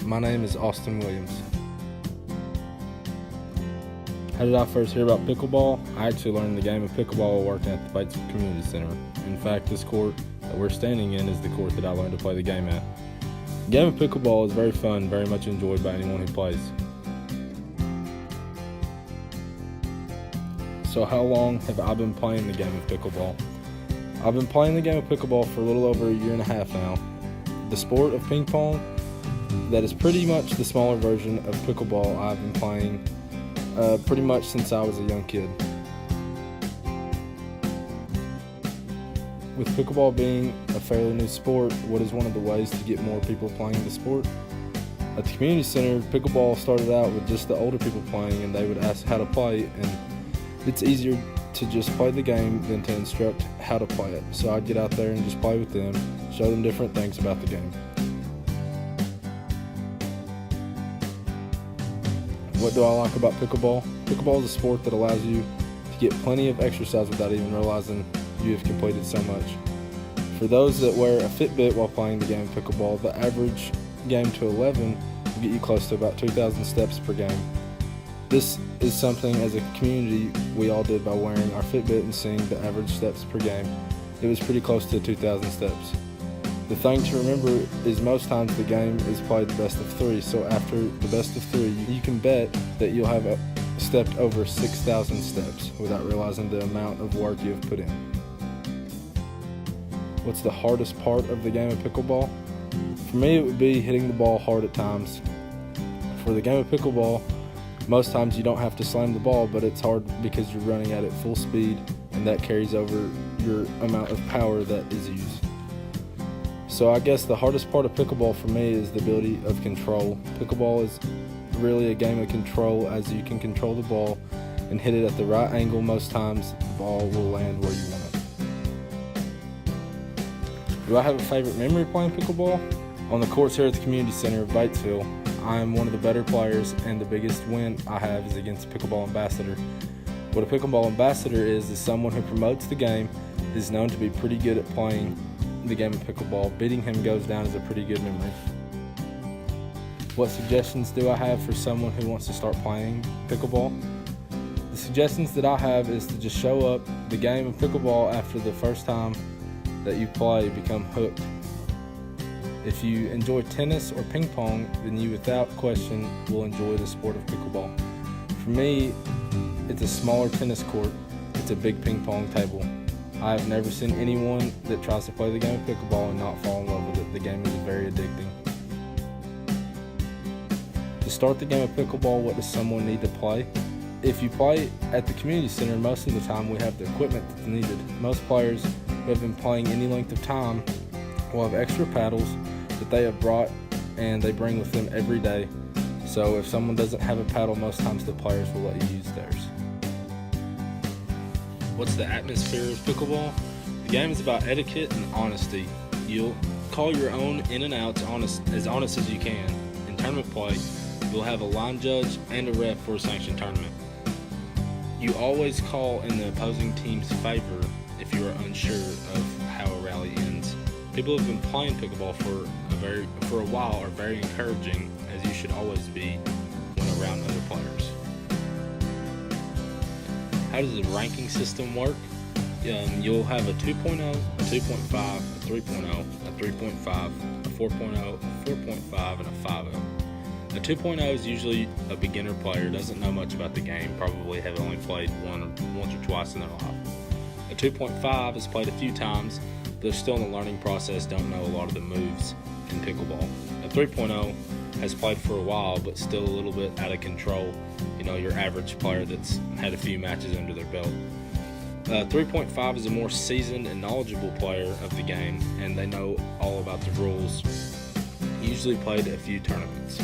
My name is Austin Williams. How did I first hear about pickleball? I actually learned the game of pickleball while working at the Batesville Community Center. In fact, this court that we're standing in is the court that I learned to play the game at. The game of pickleball is very fun, very much enjoyed by anyone who plays. So how long have I been playing the game of pickleball? I've been playing the game of pickleball for a little over a year and a half now. The sport of ping pong, that is pretty much the smaller version of pickleball, I've been playing pretty much since I was a young kid. With pickleball being a fairly new sport, what is one of the ways to get more people playing the sport? At the community center, pickleball started out with just the older people playing, and they would ask how to play, and it's easier to just play the game than to instruct how to play it. So I'd get out there and just play with them, show them different things about the game. What do I like about pickleball? Pickleball is a sport that allows you to get plenty of exercise without even realizing you have completed so much. For those that wear a Fitbit while playing the game of pickleball, the average game to 11 will get you close to about 2,000 steps per game. This is something as a community we all did by wearing our Fitbit and seeing the average steps per game. It was pretty close to 2,000 steps. The thing to remember is most times the game is played the best of 3, so after the best of 3, you can bet that you'll have stepped over 6,000 steps without realizing the amount of work you have put in. What's the hardest part of the game of pickleball? For me, it would be hitting the ball hard at times. For the game of pickleball, most times you don't have to slam the ball, but it's hard because you're running at it full speed, and that carries over your amount of power that is used. So I guess the hardest part of pickleball for me is the ability of control. Pickleball is really a game of control, as you can control the ball and hit it at the right angle. Most times the ball will land where you want it. Do I have a favorite memory playing pickleball? On the courts here at the community center of Batesville, I am one of the better players, and the biggest win I have is against a pickleball ambassador. What a pickleball ambassador is someone who promotes the game, is known to be pretty good at playing the game of pickleball. Beating him goes down as a pretty good memory. What suggestions do I have for someone who wants to start playing pickleball? The suggestions that I have is to just show up the game of pickleball after the first time that you play, become hooked. If you enjoy tennis or ping pong, then you without question will enjoy the sport of pickleball. For me, it's a smaller tennis court, it's a big ping pong table. I have never seen anyone that tries to play the game of pickleball and not fall in love with it. The game is very addicting. To start the game of pickleball, what does someone need to play? If you play at the community center, most of the time we have the equipment that's needed. Most players who have been playing any length of time will have extra paddles that they have brought and they bring with them every day. So if someone doesn't have a paddle, most times the players will let you use theirs. What's the atmosphere of pickleball? The game is about etiquette and honesty. You'll call your own in and outs as honest as you can. In tournament play, you'll have a line judge and a ref for a sanctioned tournament. You always call in the opposing team's favor if you are unsure of how a rally ends. People who have been playing pickleball for a while are very encouraging, as you should always be when around other players. How does the ranking system work? You'll have a 2.0, a 2.5, a 3.0, a 3.5, a 4.0, a 4.5, and a 5.0. A 2.0 is usually a beginner player, doesn't know much about the game, probably have only played once or twice in their life. A 2.5 has played a few times, but they're still in the learning process, don't know a lot of the moves in pickleball. A 3.0 has played for a while, but still a little bit out of control. Your average player that's had a few matches under their belt. 3.5 is a more seasoned and knowledgeable player of the game, and they know all about the rules. Usually played a few tournaments.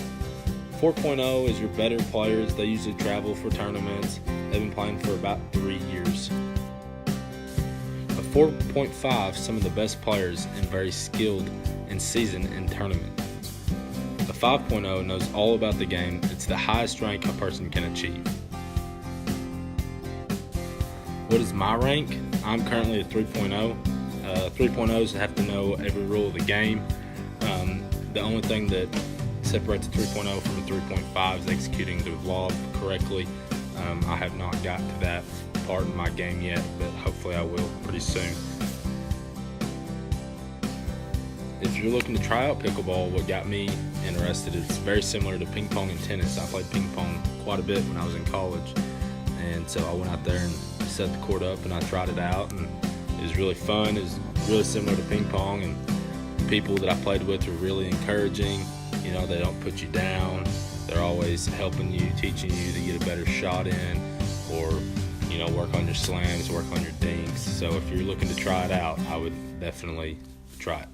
4.0 is your better players. They usually travel for tournaments. They've been playing for about 3 years. A 4.5, some of the best players and very skilled and seasoned in tournament. A 5.0 knows all about the game. It's the highest rank a person can achieve. What is my rank? I'm currently a 3.0. 3.0s have to know every rule of the game. The only thing that separates a 3.0 from a 3.5 is executing the lob correctly. I have not got to that part in my game yet, but hopefully I will pretty soon. If you're looking to try out pickleball, what got me interested is very similar to ping pong and tennis. I played ping pong quite a bit when I was in college, and so I went out there and set the court up and I tried it out, and it was really fun. It was really similar to ping pong, and the people that I played with were really encouraging. You know, they don't put you down. They're always helping you, teaching you to get a better shot in, or, you know, work on your slams, work on your dinks. So if you're looking to try it out, I would definitely try it.